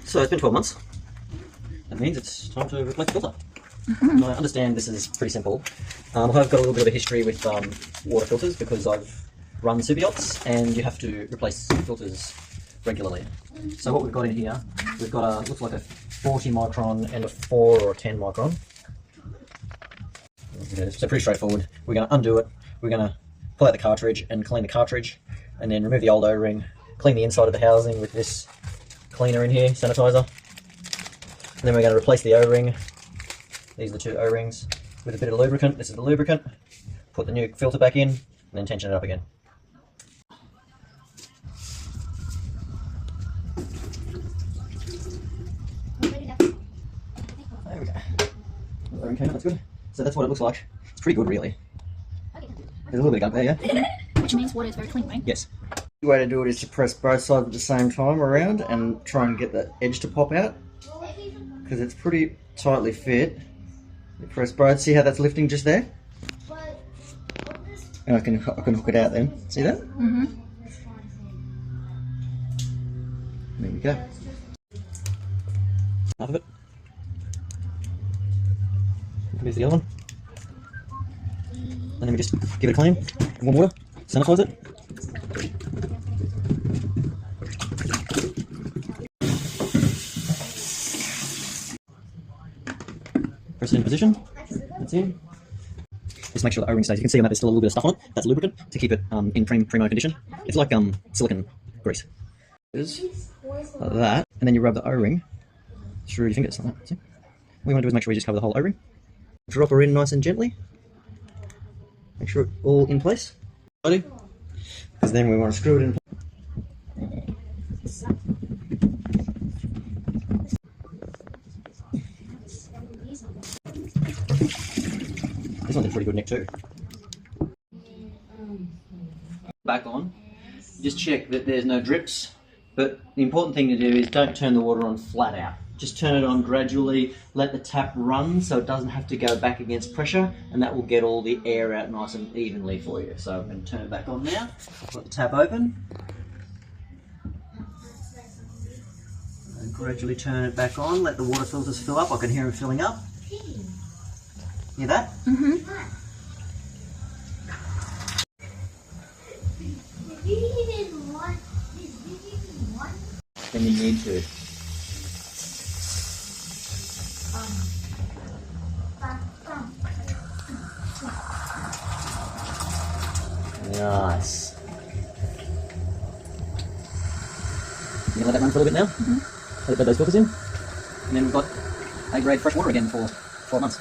So it's been 12 months. That means it's time to replace the filter. And I understand this is pretty simple. I've got a little bit of a history with water filters because I've run super yachts and you have to replace filters regularly. So what we've got in here, we've got looks like a 40 micron and a 4 or a 10 micron. So pretty straightforward. We're going to undo it, we're going to pull out the cartridge and clean the cartridge, and then remove the old O-ring, clean the inside of the housing with this cleaner in here, sanitizer. And then we're going to replace the O-ring. These are the two O-rings with a bit of lubricant. This is the lubricant. Put the new filter back in and then tension it up again. There we go. The O-ring came out, that's good. So that's what it looks like. It's pretty good, really. There's a little bit of gunk there, yeah? Which means water is very clean, right? Yes. The way to do it is to press both sides at the same time around and try and get the edge to pop out, because it's pretty tightly fit. You press both, see how that's lifting just there? And I can hook it out then. See that? Mm-hmm. There we go. Half of it. Here's the other one. And then we just give it a clean, warm water, sanitize it. Press it in position. That's in. Just make sure the O-ring stays. You can see on that there's still a little bit of stuff on it. That's lubricant to keep it in primo condition. It's like silicone grease. Like that, and then you rub the O-ring through your fingers like that. See? What you want to do is make sure you just cover the whole O-ring. Drop her in nice and gently. Make sure it's all in place. Because then we want to screw it in. This one's a pretty good neck too. Back on. Just check that there's no drips. But the important thing to do is don't turn the water on flat out. Just turn it on gradually, let the tap run so it doesn't have to go back against pressure, and that will get all the air out nice and evenly for you. So I'm going to turn it back on now, let the tap open, and gradually turn it back on, let the water filters fill up. I can hear them filling up. Hear that? Mm-hmm. Then you need to. Nice. You can let that run for a little bit now. Mm-hmm. Let those filters in. And then we've got A-grade fresh water again for 12 months.